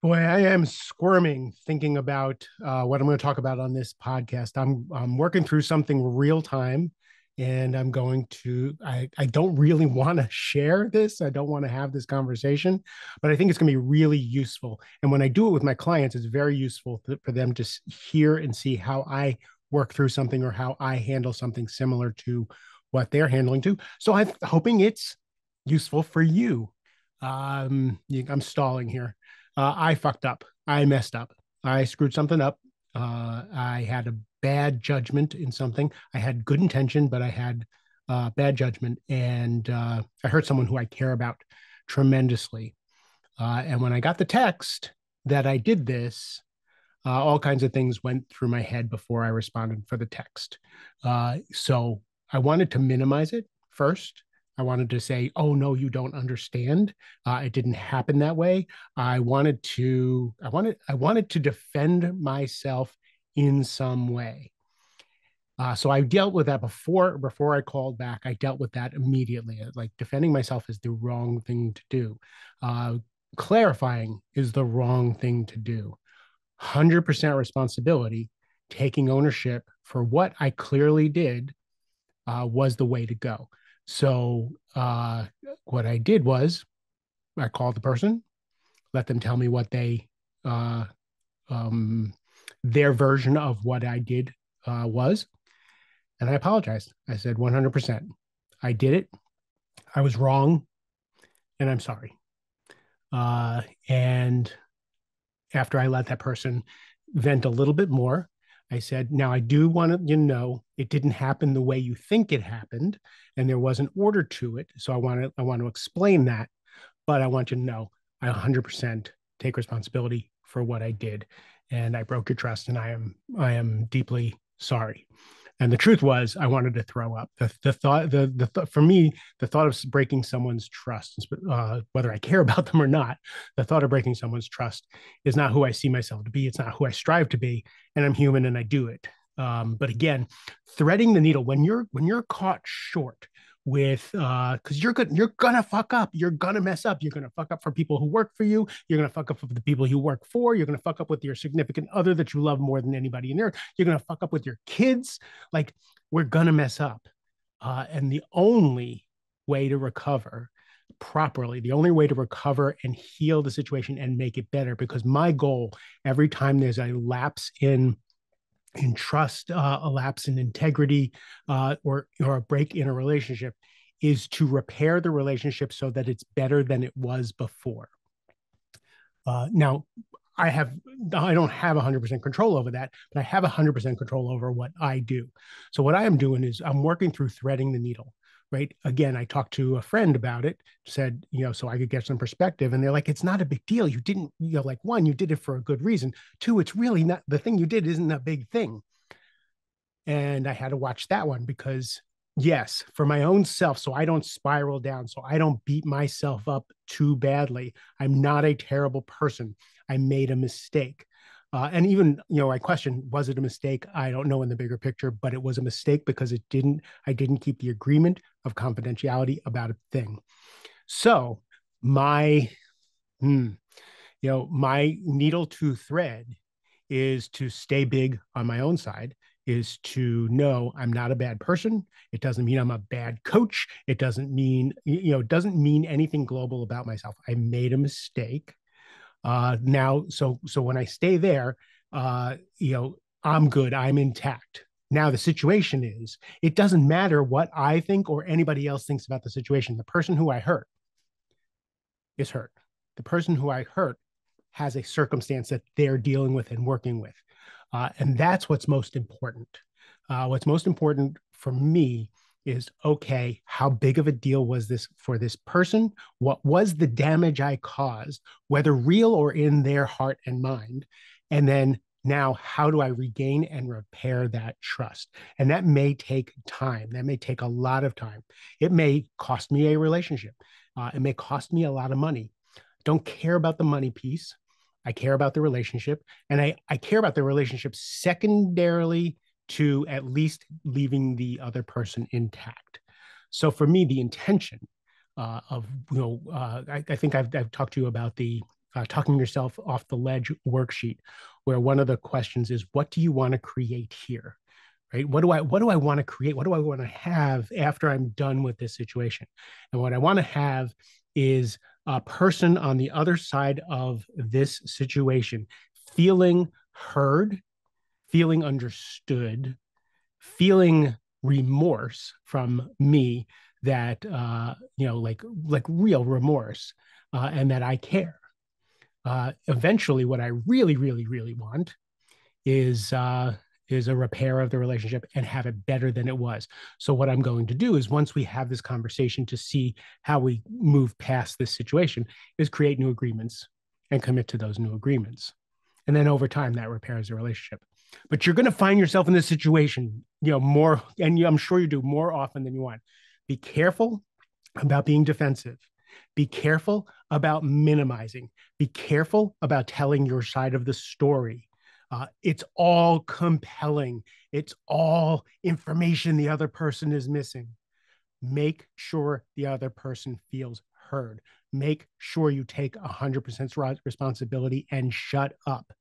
Boy, I am squirming thinking about what I'm going to talk about on this podcast. I'm working through something real time, and I'm going to. I don't really want to share this. I don't want to have this conversation, but I think it's going to be really useful. And when I do it with my clients, it's very useful for them to hear and see how I work through something or how I handle something similar to what they're handling too. So I'm hoping it's useful for you. I'm stalling here. I fucked up. I messed up. I screwed something up. I had a bad judgment in something. I had good intention, but I had bad judgment, and I hurt someone who I care about tremendously. And when I got the text that I did this, all kinds of things went through my head before I responded for the text. So I wanted to minimize it first. I wanted to say, "Oh no, you don't understand. It didn't happen that way." I wanted to defend myself in some way. So I dealt with that before I called back. I dealt with that immediately. Like defending myself is the wrong thing to do. Uh, Clarifying is the wrong thing to do. 100% responsibility, taking ownership for what I clearly did was the way to go. So what I did was I called the person, let them tell me what uh, um, their version of what I did was, and I apologized. I said 100%. I did it. I was wrong, and I'm sorry. And after I let that person vent a little bit more, I said, now I do want to, it didn't happen the way you think it happened, and there was an order to it. So I want to explain that, but I want you to know I 100% take responsibility for what I did, and I broke your trust, and I am deeply sorry. And the truth was, I wanted to throw up. The thought, for me, the thought of breaking someone's trust, whether I care about them or not, the thought of breaking someone's trust is not who I see myself to be. It's not who I strive to be, and I'm human and I do it. But again, threading the needle when you're caught short with because you're gonna fuck up, you're gonna mess up, you're gonna fuck up for people who work for you, you're gonna fuck up for the people you work for, you're gonna fuck up with your significant other that you love more than anybody in there, you're gonna fuck up with your kids. Like, we're gonna mess up, and the only way to recover properly, the only way to recover and heal the situation and make it better, because my goal every time there's a lapse in trust, a lapse in integrity, or a break in a relationship, is to repair the relationship so that it's better than it was before. Now, I have I don't have 100% control over that, but I have 100% control over what I do. So what I am doing is I'm working through threading the needle. Right. Again, I talked to a friend about it, said, so I could get some perspective. And they're like, it's not a big deal. You didn't, like, one, you did it for a good reason. Two, it's really not, the thing you did isn't a big thing. And I had to watch that one because, yes, for my own self, so I don't spiral down, so I don't beat myself up too badly. I'm not a terrible person. I made a mistake. And even, I question, was it a mistake? I don't know in the bigger picture, but it was a mistake because I didn't keep the agreement of confidentiality about a thing. So my, hmm, my needle to thread is to stay big on my own side, is to know I'm not a bad person. It doesn't mean I'm a bad coach. It doesn't mean, it doesn't mean anything global about myself. I made a mistake. Now, so when I stay there, I'm good. I'm intact. Now the situation is, it doesn't matter what I think or anybody else thinks about the situation. The person who I hurt is hurt. The person who I hurt has a circumstance that they're dealing with and working with. And that's what's most important. What's most important for me is, okay, how big of a deal was this for this person? What was the damage I caused, whether real or in their heart and mind? And then now, how do I regain and repair that trust? And that may take time. That may take a lot of time. It may cost me a relationship. It may cost me a lot of money. Don't care about the money piece. I care about the relationship, and I care about the relationship secondarily to at least leaving the other person intact. So for me, the intention of, I think I've talked to you about talking yourself off the ledge worksheet, where one of the questions is, what do you want to create here? Right? What do I want to create? What do I want to have after I'm done with this situation? And what I want to have is a person on the other side of this situation feeling heard, feeling understood, feeling remorse from me, that like real remorse, and that I care. Eventually, what I really, really, really want is is a repair of the relationship and have it better than it was. So what I'm going to do is, once we have this conversation to see how we move past this situation, is create new agreements and commit to those new agreements. And then over time that repairs the relationship. But you're going to find yourself in this situation, more, and I'm sure you do, more often than you want. Be careful about being defensive. Be careful about minimizing. Be careful about telling your side of the story. It's all compelling. It's all information the other person is missing. Make sure the other person feels heard. Make sure you take 100% responsibility and shut up.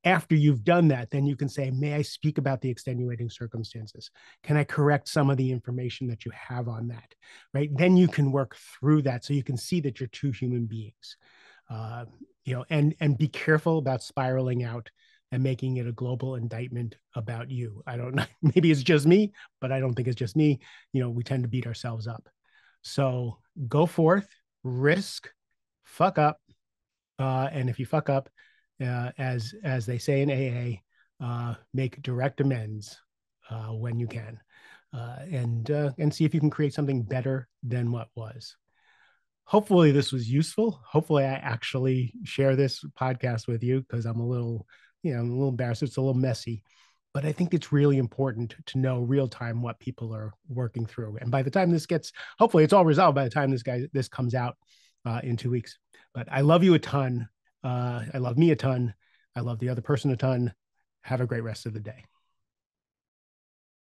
After you've done that, then you can say, may I speak about the extenuating circumstances? Can I correct some of the information that you have on that? Right? Then you can work through that, so you can see that you're two human beings. Uh, and be careful about spiraling out and making it a global indictment about you. I don't know. Maybe it's just me, but I don't think it's just me. We tend to beat ourselves up. So go forth, risk, fuck up, and if you fuck up, as they say in AA, make direct amends when you can, and see if you can create something better than what was. Hopefully, this was useful. Hopefully, I actually share this podcast with you, because I'm a little embarrassed. It's a little messy, but I think it's really important to know real time what people are working through. And by the time hopefully, it's all resolved by the time this comes out in 2 weeks. But I love you a ton. I love me a ton. I love the other person a ton. Have a great rest of the day.